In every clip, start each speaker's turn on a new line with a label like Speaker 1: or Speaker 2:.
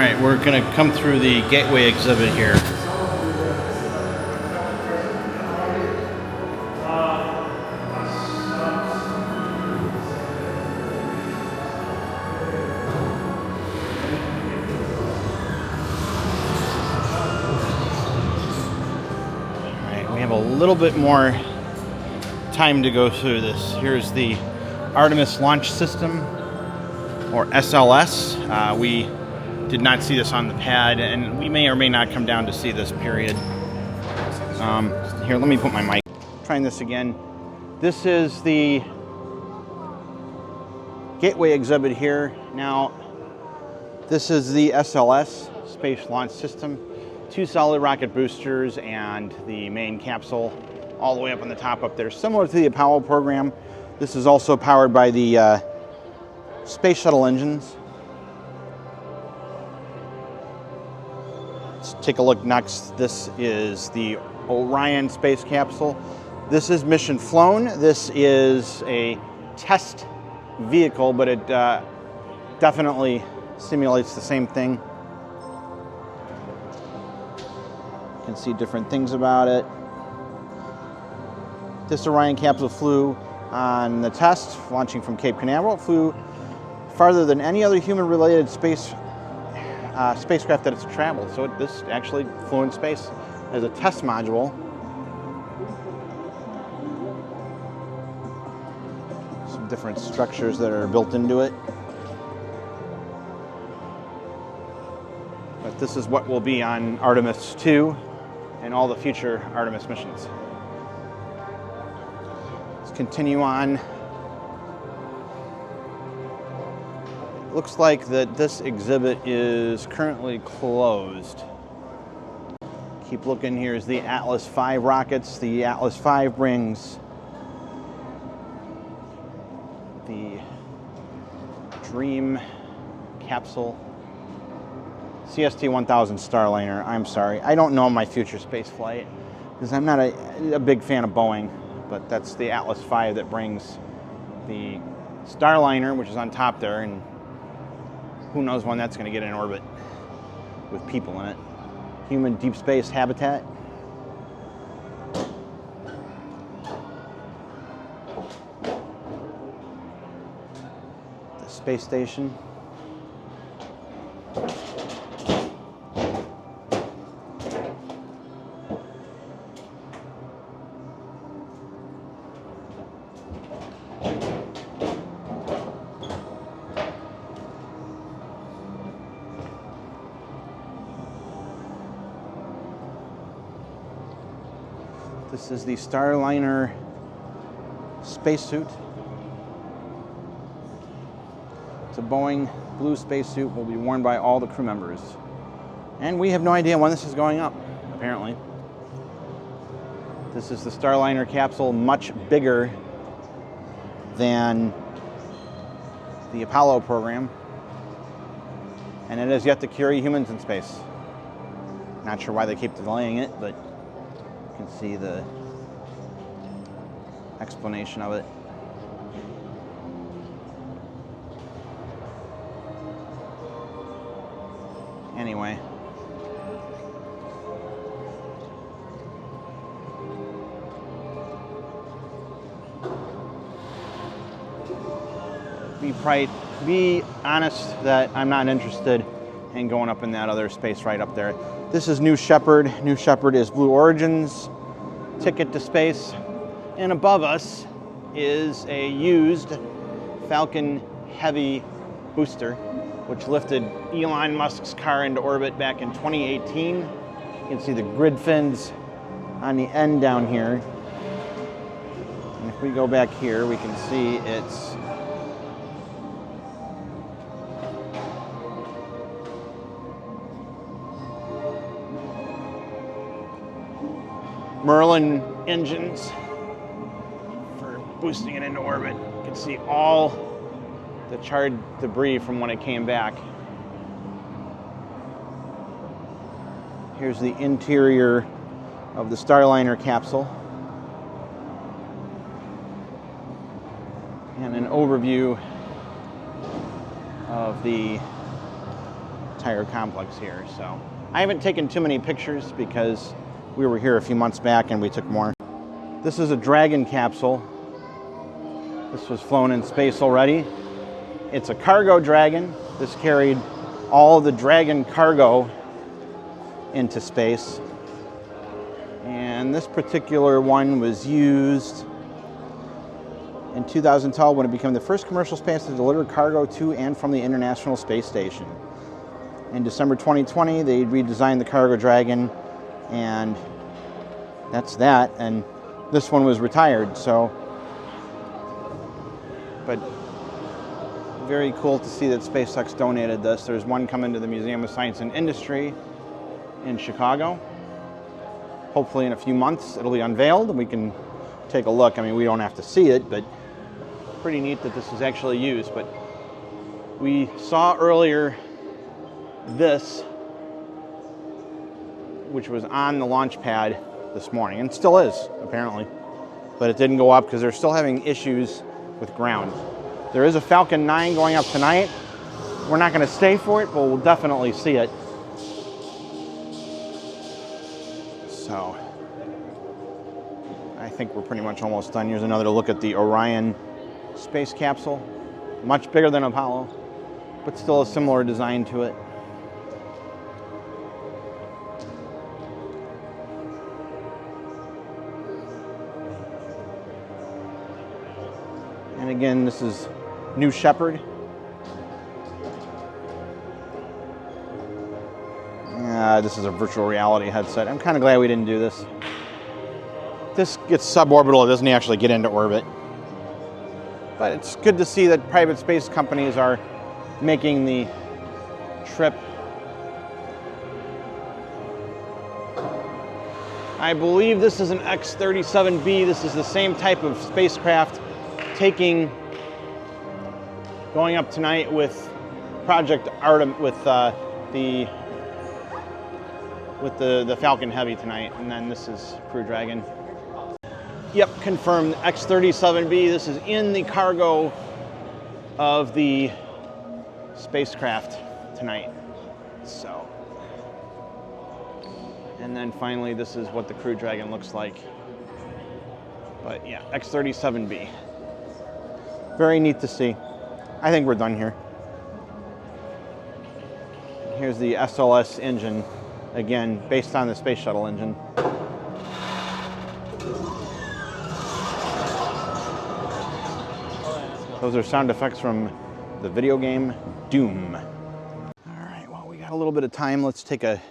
Speaker 1: Alright, we're going to come through the Gateway exhibit here. Alright, we have a little bit more time to go through this. Here's the Artemis Launch System, or SLS. We did not see this on the pad, and we may or may not come down to see this, period. Here, let me put my mic. Trying this again. This is the Gateway exhibit here. Now, this is the SLS, Space Launch System. 2 solid rocket boosters and the main capsule all the way up on the top up there. Similar to the Apollo program, this is also powered by the Space Shuttle engines. Let's take a look next. This is the Orion space capsule. This is mission flown. This is a test vehicle, but it definitely simulates the same thing. You can see different things about it. This Orion capsule flew on the test, launching from Cape Canaveral. It flew farther than any other human-related spacecraft that it's traveled. So this actually flew in space as a test module. Some different structures that are built into it. But this is what will be on Artemis 2 and all the future Artemis missions. Let's continue on. Looks like that this exhibit is currently closed. Keep looking. Here's the Atlas V rockets. The Atlas V brings the Dream capsule. CST-1000 Starliner. I'm sorry, I don't know my future space flight because I'm not a big fan of Boeing, but that's the Atlas V that brings the Starliner, which is on top there, and who knows when that's going to get in orbit with people in it. Human deep space habitat. The space station. This is the Starliner spacesuit. It's a Boeing blue spacesuit, will be worn by all the crew members. And we have no idea when this is going up, apparently. This is the Starliner capsule, much bigger than the Apollo program. And it has yet to carry humans in space. Not sure why they keep delaying it, but you can see the explanation of it. Anyway. Be honest that I'm not interested in going up in that other space right up there. This is New Shepard. New Shepard is Blue Origin's ticket to space. And above us is a used Falcon Heavy booster, which lifted Elon Musk's car into orbit back in 2018. You can see the grid fins on the end down here. And if we go back here, we can see it's Merlin engines for boosting it into orbit. You can see all the charred debris from when it came back. Here's the interior of the Starliner capsule. And an overview of the entire complex here. So I haven't taken too many pictures because we were here a few months back and we took more. This is a Dragon capsule. This was flown in space already. It's a cargo Dragon. This carried all the Dragon cargo into space. And this particular one was used in 2012 when it became the first commercial space to deliver cargo to and from the International Space Station. In December 2020, they redesigned the Cargo Dragon, and that's that. And this one was retired, so. But very cool to see that SpaceX donated this. There's one coming to the Museum of Science and Industry in Chicago. Hopefully in a few months it'll be unveiled and we can take a look. I mean, we don't have to see it, but pretty neat that this is actually used. But we saw earlier this, which was on the launch pad this morning, and still is apparently, but it didn't go up because they're still having issues with ground. There is a Falcon 9 going up tonight. We're not going to stay for it, but we'll definitely see it. So I think we're pretty much almost done. Here's another look at the Orion space capsule. Much bigger than Apollo, but still a similar design to it. And again, this is New Shepard. This is a virtual reality headset. I'm kind of glad we didn't do this. This gets suborbital, it doesn't actually get into orbit. But it's good to see that private space companies are making the trip. I believe this is an X-37B. This is the same type of spacecraft going up tonight with Project Artemis, with the Falcon Heavy tonight, and then this is Crew Dragon. Yep, confirmed, X-37B. This is in the cargo of the spacecraft tonight. So, and then finally, this is what the Crew Dragon looks like. But yeah, X-37B. Very neat to see. I think we're done here. Here's the SLS engine, again, based on the Space Shuttle engine. Those are sound effects from the video game Doom. All right, well, we got a little bit of time. Let's take a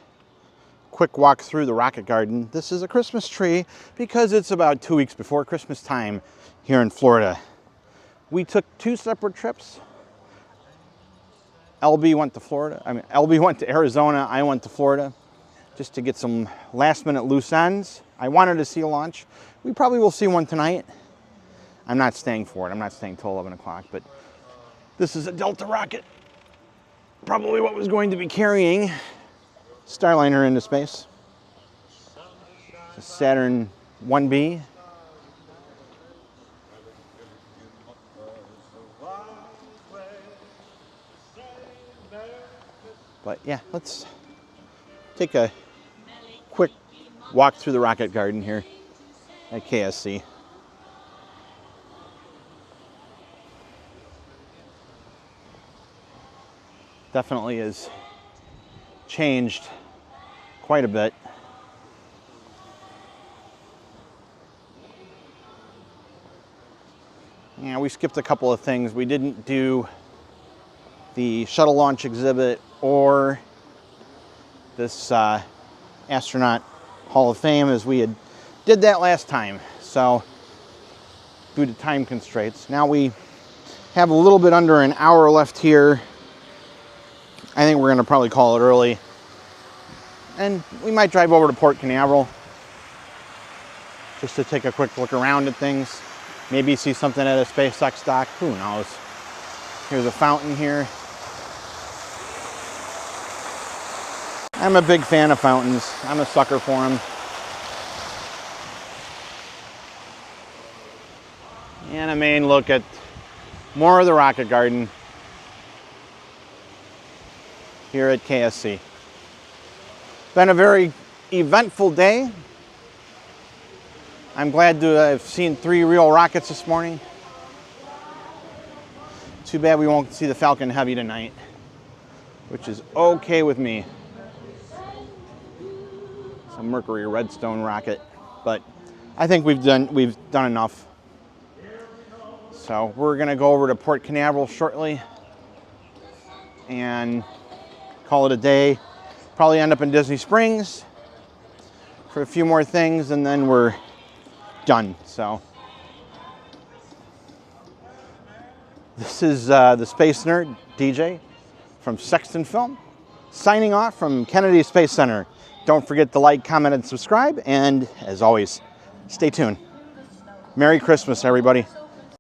Speaker 1: quick walk through the rocket garden. This is a Christmas tree because it's about 2 weeks before Christmas time here in Florida. We took 2 separate trips. LB went to Florida. LB went to Arizona. I went to Florida just to get some last-minute loose ends. I wanted to see a launch. We probably will see one tonight. I'm not staying for it. I'm not staying till 11 o'clock, but this is a Delta rocket. Probably what was going to be carrying Starliner into space. It's a Saturn 1B. But yeah, let's take a quick walk through the rocket garden here at KSC. Definitely has changed quite a bit. Yeah, we skipped a couple of things. We didn't do the shuttle launch exhibit or this astronaut Hall of Fame as we did that last time. So due to time constraints, now we have a little bit under an hour left here. I think we're going to probably call it early. And we might drive over to Port Canaveral just to take a quick look around at things. Maybe see something at a SpaceX dock. Who knows? Here's a fountain here. I'm a big fan of fountains. I'm a sucker for them. And a main look at more of the rocket garden. here at KSC. Been a very eventful day. I'm glad to have seen 3 real rockets this morning. Too bad we won't see the Falcon Heavy tonight, which is okay with me. It's a Mercury Redstone rocket, but I think we've done enough. So we're gonna go over to Port Canaveral shortly and call it a day. Probably end up in Disney Springs for a few more things, and then we're done. So this is the Space Nerd, DJ, from Sexton Film, signing off from Kennedy Space Center. Don't forget to like, comment, and subscribe, and as always, stay tuned. Merry Christmas, everybody.